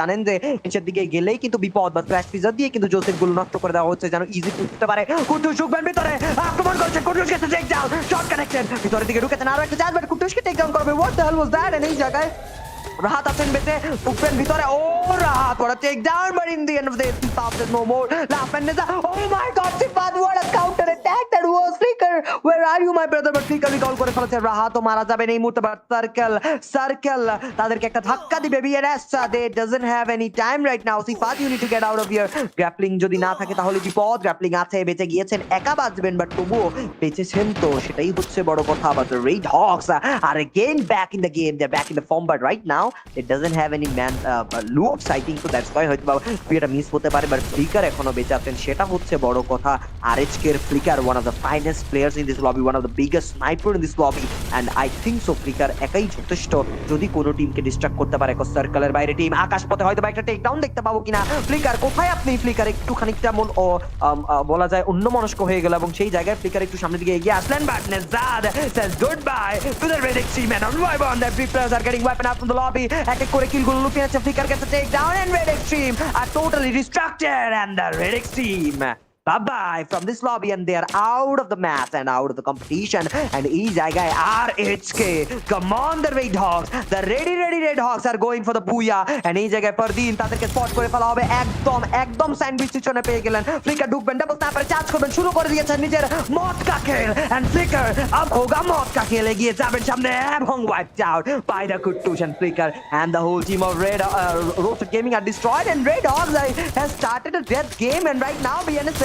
জানেন যে নিচের দিকে গেলেই কিন্তু বিপদ বা স্প্ল্যাশ ফ্রিজার দিয়ে কিন্তু জোসেফ গুলো নষ্ট করে দেওয়া হচ্ছে যেন ইজি করতে পারে। কুটুস ঢুকবেন ভিতরে, আক্রমণ করছে, কুটুস গেছে টেক ডাউন, শট কানেকশন, ভিতরের দিকে ঢুকেছেন আরো একটা চান্স, বাট কুটুসকে টেক ডাউন করবে। What the hell was that? এই জায়গায় রাহাত আছেন বেঁচে, ঢুকবেন ভিতরে, ও Rahat what a take down, but in the end of the day Sifat is no more. Lafendeza, oh my god Sifat, what a counter attack that was. Flicker, where are you my brother? But Flicker recall করে ফেলেছে, রাহাতও মারা যাবেন এই মুহূর্তে, but circle তাদেরকে একটা ধাক্কা দিবে BNS, they doesn't have any time right now. Sifat, you need to get out of here. Grappling যদি না থাকে তাহলে বিপদ, গ্র্যাপলিং আছে, বেঁচে গিয়েছেন, একা বাঁচবেন বাট তবুও বেঁচেছেন, তো সেটাই হচ্ছে বড় কথা। But red Hawks are again back in the game, they're back in the form, but right now it doesn't have any man loops, I think, so that's why হয়তো এটা মিস হতে পারে, বাট ফ্লিকার এখনো বেঁচে আছেন, সেটা হচ্ছে বড় কথা। আরএচকে এর flicker, one of the finest players in this lobby, one of the biggest sniper in this lobby, and I think so flicker একাই যথেষ্ট যদি কোনো টিমকে ডিস্ট্রাক্ট করতে পারে। সার্কেলের বাইরে টিম, আকাশ পথে হয়তো একটা টেক ডাউন দেখতে পাবো কিনা। ফ্লিকার কোথায় আপনি? ফ্লিকার একটু খানিকটা মন বলা যায় অন্য মনস্ক হয়ে গেল, এবং সেই জায়গায় ফ্লিকার একটু সামনের দিকে এগিয়ে আসলেন, but Nejad says goodbye to the red extreme, and on Wyvern that big players are getting weapon out from the lobby, এক এক করে কিলগুলো লুকিয়ে আছে। Flicker gets a take down, and red extreme are totally distracted, and the red extreme bye-bye from this lobby, and they are out of the match and out of the competition. And এই জায়গায় RHK, come on the Red Hawks, the ready Red Hawks are going for the booyah, and এই জায়গায় পারদিন তাদেরকে spot করে ফেলা হবে, একদম sandwich সিচুয়েশনে পেয়ে গেলেন। ফ্লিকার ঢুকবেন, ডাবল স্ন্যাপারে চার্জ করবেন, শুরু করে দিয়েছেন নিজের মদ কা খেল, and Flicker আব হোগা মদ কা খেল, এগিয়ে যাবেন সামনে এবং wiped out by the Kutush and Flicker, and the whole team of Red Roasted Gaming are destroyed, and Red Hawks has started a death game, and right now BNS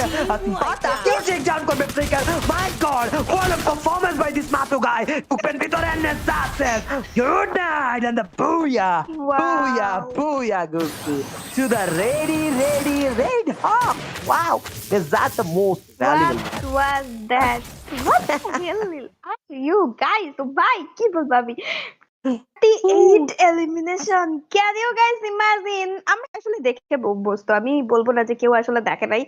তাকেও check down করবে flicker. My god, what a performance by this Mato guy. ঢুকবেন ভিতরে, and Nezat says good night, and the booyah, booyah goes to the ready Red Hawk. Wow, is that the most valuable What man? was that? What the hell are you guys? So ভাই কি বলবো আমি? 38 elimination. Can you guys imagine? আমরা আসলে দেখে অভ্যস্ত, আমি বলবো না যে কেউ আসলে দেখে নাই।